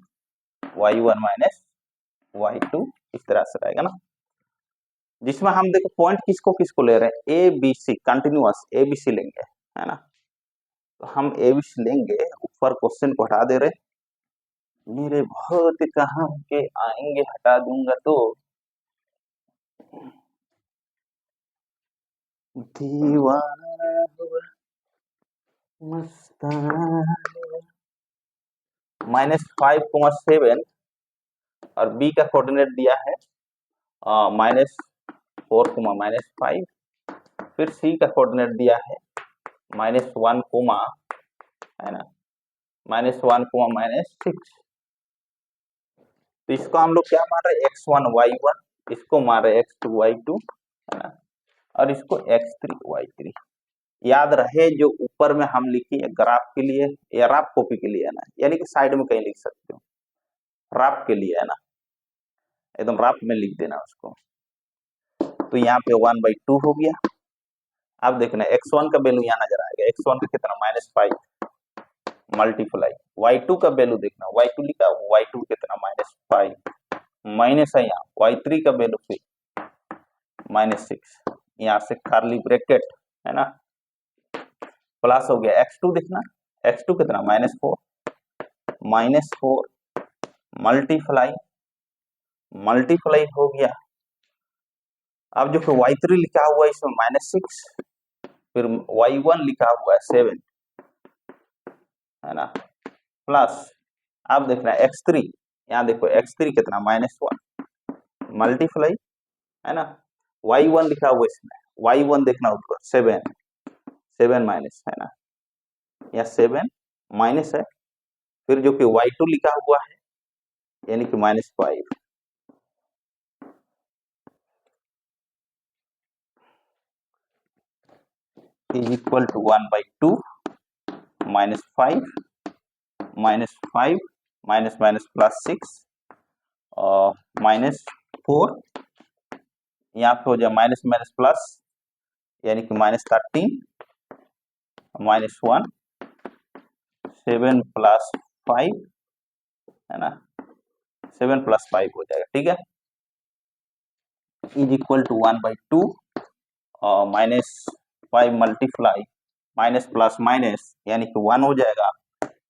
y1 - y2, इस तरह से रहेगा ना। जिसमें हम देखो पॉइंट किसको किसको ले रहे हैं, A B C, continuous ABC लेंगे, है ना। तो हम एबीसी लेंगे, ऊपर क्वेश्चन को हटा दे रहे, मेरे बहुत कहाँ के आएंगे, हटा दूंगा तो दीवाना हुआ मस्ताना। -5, 7, और बी का कोऑर्डिनेट दिया है -4, -5, फिर सी का कोऑर्डिनेट दिया है -1 कोमा, है ना, -1 कोमा -6। तो इसको हम लोग क्या मान रहे हैं, x1 y1, इसको मान रहे x2 y2, है ना, और इसको x3 y3। याद रहे जो ऊपर में हम लिखी है ग्राफ के लिए या रफ कॉपी के लिए, है ना, यानी कि साइड में कहीं लिख सकते हो, रफ के लिए, है ना, एकदम रफ में लिख देना उसको। तो यहाँ पे 1/2 हो गया। अब देखना x1 का वैल्यू यहाँ नजर आएगा, x1 का कितना -5 मल्टीप्लाई y2 का वैल्यू देखना, y2 लिखा, y2 कितना -5 माइनस है यहाँ y3 का वैल्यू फिर -6, यहाँ से कर्ली ब्रैकेट, है ना, प्लस हो गया x2 देखना, x2 कितना -4 मल्टीप्लाई हो गया। अब जो y3 लिखा हुआ है इसमें -6, फिर y1 लिखा हुआ है 7, है ना, प्लस अब देखना x3, यहाँ देखो x3 कितना -1 मल्टीप्लाई, है ना, y1 लिखा हुआ इसमें, y1 देखना ऊपर 7 माइनस, है ना, या 7 माइनस है, फिर जो कि y2 लिखा हुआ है यानी कि -5, is equal to 1/2 -5 -5 minus minus +6 और -4, यहाँ पे हो जाए माइनस माइनस प्लस यानी कि -13 -1 7 + 5, है ना, 7 + 5 हो जाएगा, ठीक है, इज इक्वल टू 1/2 और -5 मल्टीप्लाई माइनस प्लस माइनस यानी कि 1 हो जाएगा,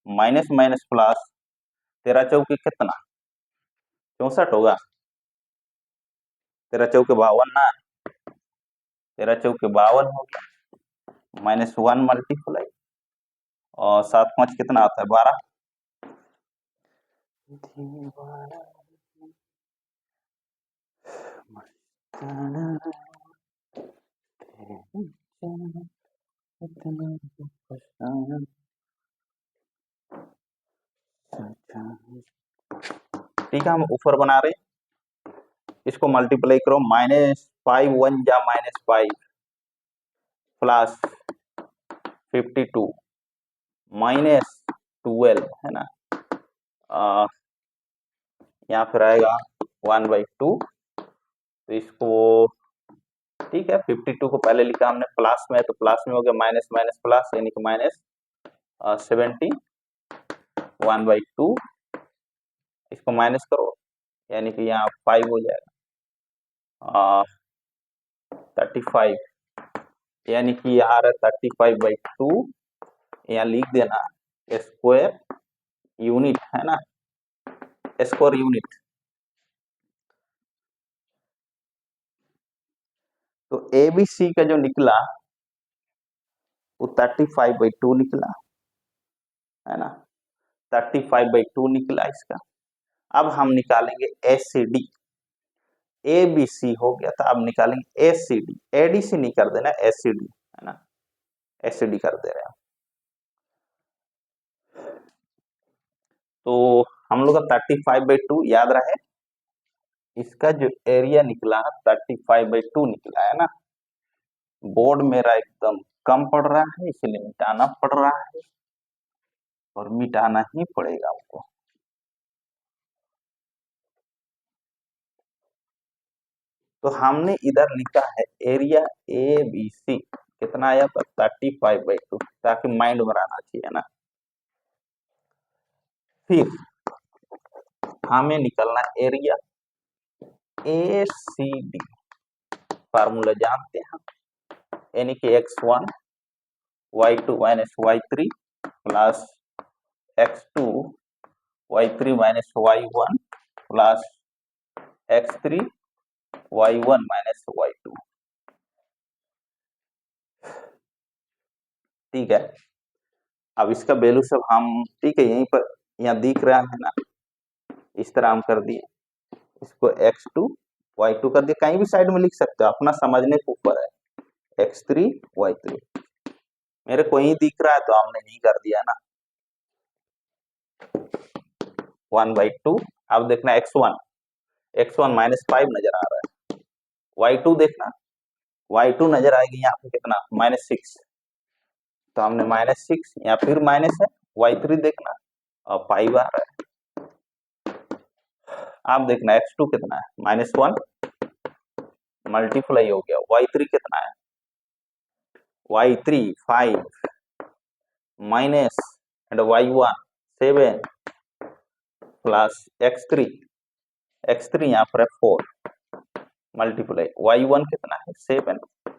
माइनस माइनस प्लस 13 चौके कितना 64 होगा, 13 चौके 52 ना, 13 चौके 52 हो गया, -1 मल्टीप्लाई और 7 5 कितना आता है 12, ठीक है, हम ऊपर बना रहे, इसको मल्टीप्लाई करो, -5 1 जा -5 प्लस 52 -12, है ना, यहाँ फिर आएगा 1/2, तो इसको ठीक है 52 को पहले लिखा हमने प्लस में, तो प्लस में हो गया माइनस माइनस प्लस यानी कि -70 1/2, इसको माइनस करो यानी कि यहाँ 5 हो जाएगा 35, यानी कि यहाँ आ रहा है 35/2, यहाँ लिख देना स्क्वायर यूनिट, है ना, स्क्वायर यूनिट। तो ABC का जो निकला वो 35/2 निकला, है ना, 35/2 निकला इसका। अब हम निकालेंगे ACD, ABC हो गया था, अब निकालेंगे ACD, ADC नहीं कर देना ACD, है ना, ACD कर दे रहे हैं। तो हम लोग का 35/2 याद रहे, इसका जो एरिया निकला 35/2 निकला, है ना, बोर्ड मेरा एकदम कम पड़ रहा है इसलिए मिटाना पड़ रहा है और मिटाना ही पड़ेगा हमको। तो हमने इधर लिखा है एरिया ABC कितना आया था 35/2, ताकि माइंड में रहना चाहिए ना। फिर हमें निकलना एरिया ACD, फार्मूला जानते हैं यानी कि x1 y2 minus y3 plus x2 y3 minus y1 plus x3 y1 minus y2, ठीक है। अब इसका वैल्यू सब हम ठीक है यहीं पर यहाँ दिख रहा है ना, इस तरह हम कर दिए, इसको x2 y2 कर दिए, कहीं भी साइड में लिख सकते हो, अपना समझने के ऊपर है, x3 y3। मेरे को ही दिख रहा है तो हमने नहीं कर दिया ना। 1/2। अब देखना x1 -5 नजर आ रहा है। y2 देखना, y2 नजर आएगी यहाँ पे कितना, -6। तो हमने -6 या फिर माइनस है। y3 देखना और 5 आ रहा है। आप देखना x2 कितना है, -1 मल्टीप्लाई हो गया, y3 कितना है, y3 5 minus and y1 7 plus x3 यहाँ पर है 4 मल्टीप्लाई y1 कितना है 7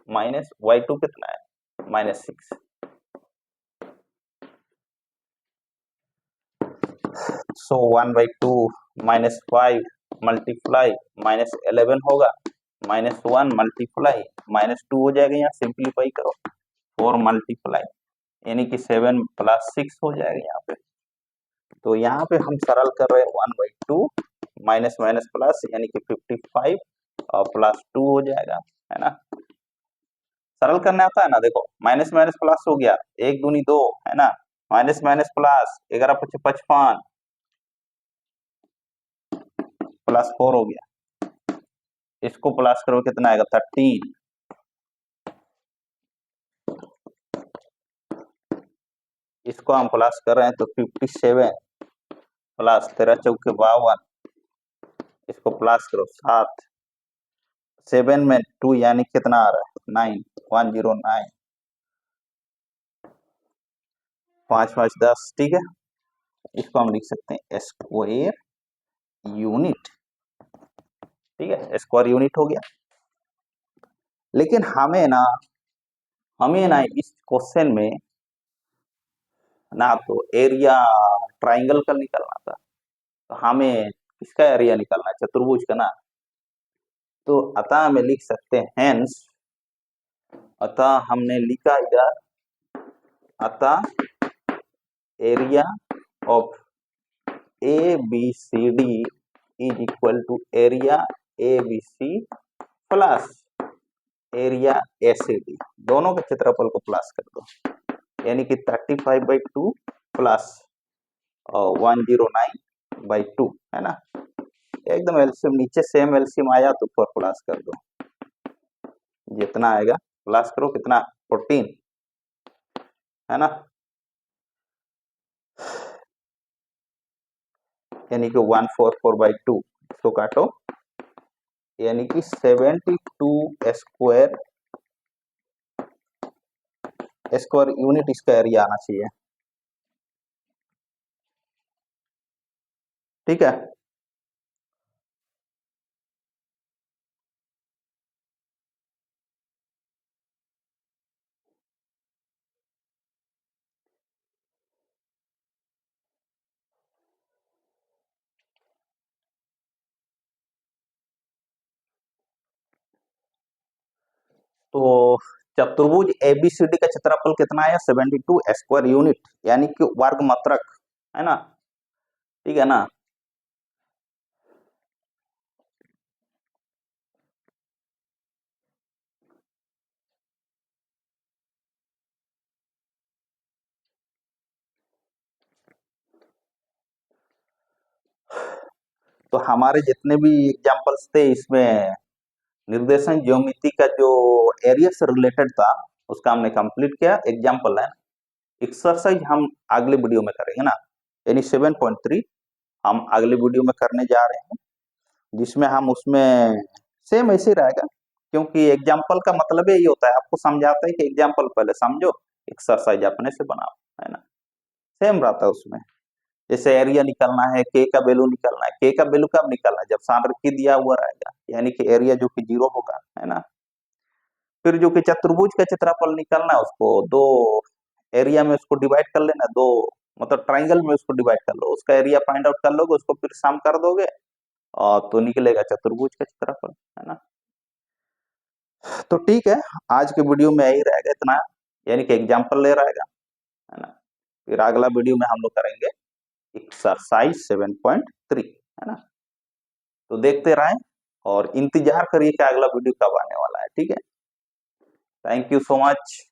माइनस y2 कितना है -6। सो 1/2 -5 मल्टीप्लाई -11 होगा, -1 मल्टीप्लाई -2 हो जाएगा, यहाँ सिंप्लीफाई करो 4 मल्टीप्लाई यानी कि 7 + 6 हो जाएगा यहाँ पे। तो यहाँ पे हम सरल कर रहे हैं 1/2 माइनस माइनस प्लस यानी कि 55 और +2 हो जाएगा, है ना। सरल करने आता है ना, देखो माइनस माइनस प्लस हो गया, 1 दूनी 2, है ना, माइनस माइनस प्लस 11 × 5 = 55 +4 हो गया। इसको प्लस करो कितना आएगा 13। इसको हम प्लस कर रहे हैं तो 57 प्लस 13 × 4 = 52। इसको प्लस करो 7, 7 में 2 यानी कितना आ रहा है 9, 109, 5 5 10, ठीक है। इसको हम लिख सकते हैं स्क्वायर यूनिट, ठीक है, स्क्वायर यूनिट हो गया। लेकिन हमें ना इस क्वेश्चन में ना तो एरिया ट्राइंगल का निकलना था, तो हमें किसका एरिया निकालना है, चतुर्भुज का ना। तो अतः हमें लिख सकते हैं हेंस, अतः हमने लिखा इधर, अतः area of ABCD is equal to area ABC plus area ACD, दोनों के क्षेत्रफल को प्लस कर दो, यानी कि 35/2 प्लस 109/2, है ना। एकदम एलसीएम नीचे सेम एलसीएम आया तो ऊपर प्लस कर दो, जितना आएगा प्लस करो, कितना 14, है ना, यानी कि 144/2, इसको काटो, यानी कि 72 स्क्वायर यूनिट इसका एरिया आना चाहिए, ठीक है। तो चतुर्भुज एबीसीडी का क्षेत्रफल कितना है 72 स्क्वायर यूनिट, यानी कि वर्ग मात्रक, है ना, ठीक है ना। तो हमारे जितने भी एग्जांपल्स थे इसमें निर्देशन ज्योमेट्री का जो एरिया से रिलेटेड था उसका हमने कंप्लीट किया, एग्जांपल है। एक्सरसाइज हम अगले वीडियो में करेंगे ना, यानी 7.3 हम अगले वीडियो में करने जा रहे हैं, जिसमें हम उसमें सेम ऐसे ही रहेगा, क्योंकि एग्जाम्पल का मतलब यही होता है, आपको समझाता है कि एग्जाम्पल पहले समझो, एक्सरसाइज अपने से बनाओ, है ना, सेम रहता है उसमें। जैसे एरिया निकालना है, के का वैल्यू निकालना है, के का वैल्यू कब निकालना है, जब सांद्रकी दिया हुआ रहेगा, यानी कि एरिया जो कि 0 होगा, है ना। फिर जो कि चतुर्भुज का क्षेत्रफल निकालना है, उसको दो एरिया में उसको डिवाइड कर लेना, दो मतलब ट्राइंगल में उसको डिवाइड कर लो, उसका एरिया फाइंड आउट कर लोगे, उसको फिर सम कर दोगे और तो निकलेगा चतुर्भुज का क्षेत्रफल, है ना। तो ठीक है, आज के वीडियो में यही रहेगा इतना, यानी कि एग्जाम्पल ले रहेगा, है ना। फिर अगला वीडियो में हम लोग करेंगे एक्सरसाइज 7.3, है ना। तो देखते रहें और इंतजार करिए कि अगला वीडियो कब आने वाला है, ठीक है। Thank you so much.